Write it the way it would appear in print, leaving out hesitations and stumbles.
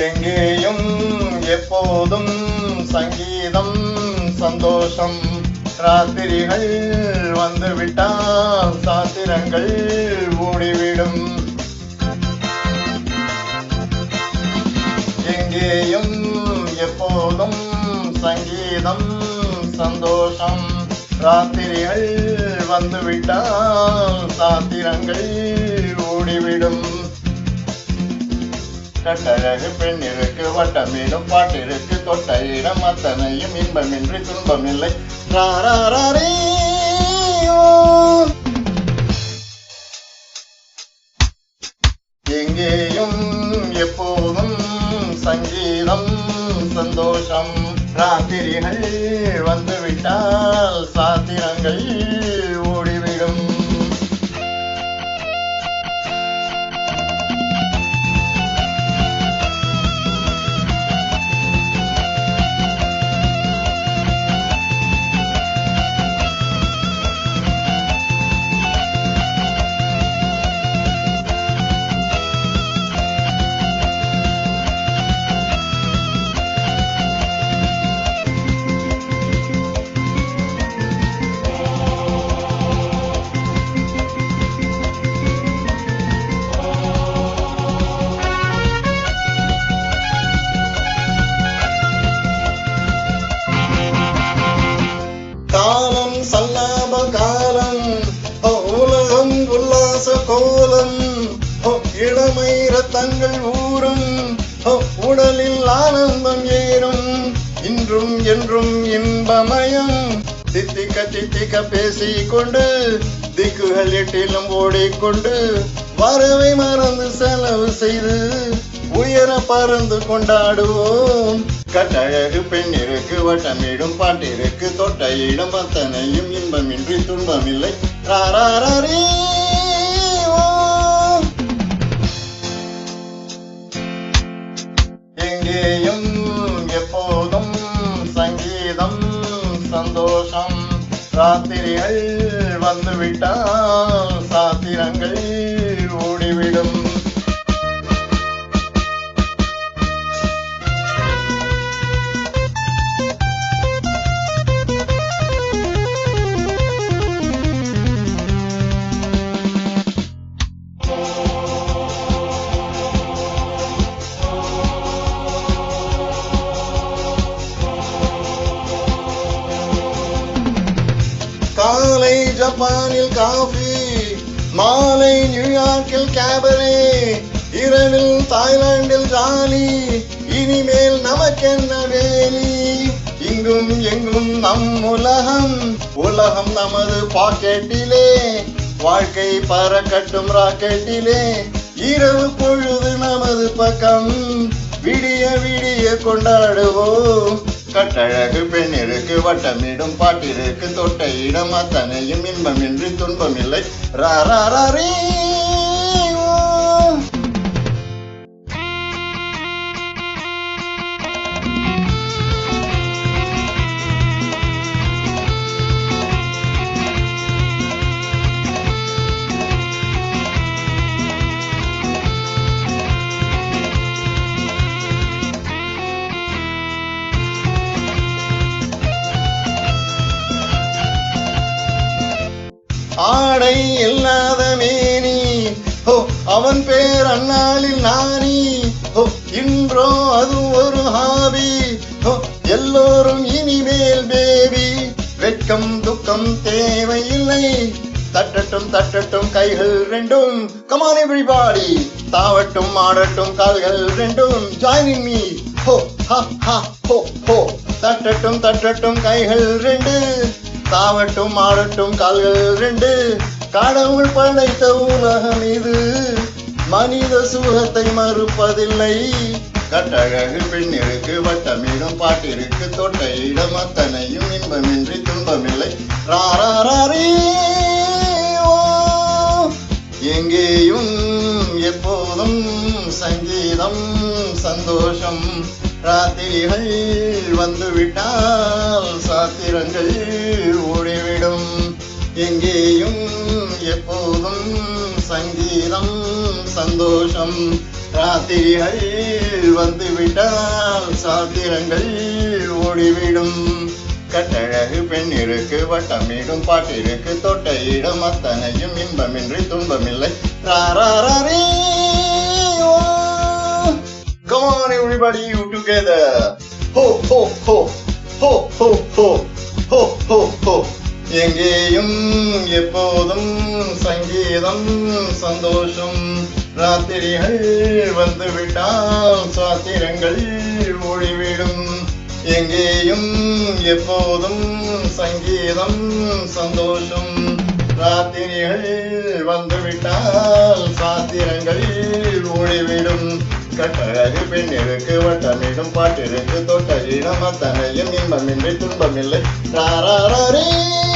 எங்கேயும் எப்போதும் சங்கீதம் சந்தோஷம். ராத்திரிகள் வந்துவிட்டால் சாத்திரங்கள் ஓடிவிடும். எங்கேயும் எப்போதும் சங்கீதம் சந்தோஷம். ராத்திரிகள் வந்துவிட்டால் சாத்திரங்கள் ஓடிவிடும். கட்டழகு பெண்ணிற்கு வட்டமிடும் பாட்டிற்கு தொட்ட இடம் அத்தனையும் இன்பமின்றி துன்பமில்லை. எங்கேயும் எப்போதும் சங்கீதம் சந்தோஷம். ராத்திரிகள் வந்துவிட்டால் சாத்திரங்கள் ஓடிவிடும். காலம் சல்லாப காலம், உலகம் உல்லாச கோலம். இளமை ரத்தங்கள் ஊறும், உடலில் ஆனந்தம் ஏறும். இன்றும் என்றும் இன்பமயம். தித்திக்க தித்திக்க பேசிக்கொண்டு திக்குகள் எட்டிலும் ஓடிக்கொண்டு வரவை மறந்து செலவு செய்து உயர பறந்து கொண்டாடுவோம். கட்டழகு பெண்ணிற்கு வட்டமிடும் பாட்டிற்கு தொட்ட இடம் அத்தனையும் இன்பமின்றி துன்பமில்லை. எங்கேயும் எப்போதும் சங்கீதம் சந்தோஷம். ராத்திரிகள் வந்துவிட்டால் சாத்திரங்கள் ஓடிவிடும். காலை ஜப்பானில் காஃபி, மாலை நியூயார்க்கில் கேபரே, இரவில் தாய்லாந்தில் ஜாலி. இனிமேல் நமக்கென்ன வேலி? இங்கும் எங்கும் நம் உலகம், உலகம் நமது பாக்கெட்டிலே. வாழ்க்கை பறக்கட்டும் ராக்கெட்டிலே. இரவு பொழுது நமது பக்கம், விடிய விடிய கொண்டாடுவோம். கட்டழகு பெண்ணிற்கு வட்டமிடும் பாட்டிற்கு தொட்ட இடம் அத்தனையும் இன்பமின்றி துன்பமில்லை. ஆடை இல்லாத மேனி, அவன் பேர் அண்ணாளில் நானி. இன்றோ அது ஒரு ஹாபி, எல்லோரும் இனிமேல் பேபி. வெட்கம் துக்கம் தேவையில்லை, தட்டட்டும் தட்டட்டும் கைகள் ரெண்டும். Come on everybody, தாவட்டும் ஆடட்டும் கால்கள் ரெண்டும். Join me, ho ha ha ho ho. தட்டட்டும் தட்டட்டும் கைகள் ரெண்டு, தாவட்டும் ஆடட்டும் கால்கள் ரெண்டு. கடவுள் படைத்த உலகம் இது, மனித சுகத்தை மறுப்பதில்லை. கட்டழகு பெண்ணிற்கு வட்டமிடும் பாட்டிற்கு தொட்ட இடம் அத்தனையும் இன்பமின்றி துன்பமில்லை. எங்கேயும் எப்போதும் சங்கீதம் சந்தோஷம். ராத்திரிகள் வந்துவிட்டால் சாத்திரங்கள் ஓடிவிடும். எங்கேயும் எப்போதும் சங்கீதம் சந்தோஷம். ராத்திரிகள் வந்துவிட்டால் சாத்திரங்கள் ஓடிவிடும். கட்டழகு பெண்ணிருக்கு வட்டமிடும் பாட்டிற்கு தொட்ட இடம் அத்தனையும் இன்பமின்றி துன்பமில்லை. ராரே. Come on everybody, you together. Ho ho ho ho ho ho ho ho ho. எங்கேயும் எப்போதும் சங்கீதம் சந்தோஷம். ராத்திரிகள் வந்துவிட்டால் சாத்திரங்கள் ஓடிவிடும். எங்கேயும் எப்போதும் சங்கீதம் சந்தோஷம். ராத்திரிகள் வந்துவிட்டால் சாத்திரங்கள் ஓடிவிடும். கட்டழகு பெண்ணிற்கு வட்டமிடும் பாட்டிற்கு தொட்ட இடம் அத்தனையும் இன்பமின்றி துன்பமில்லை. ராரே.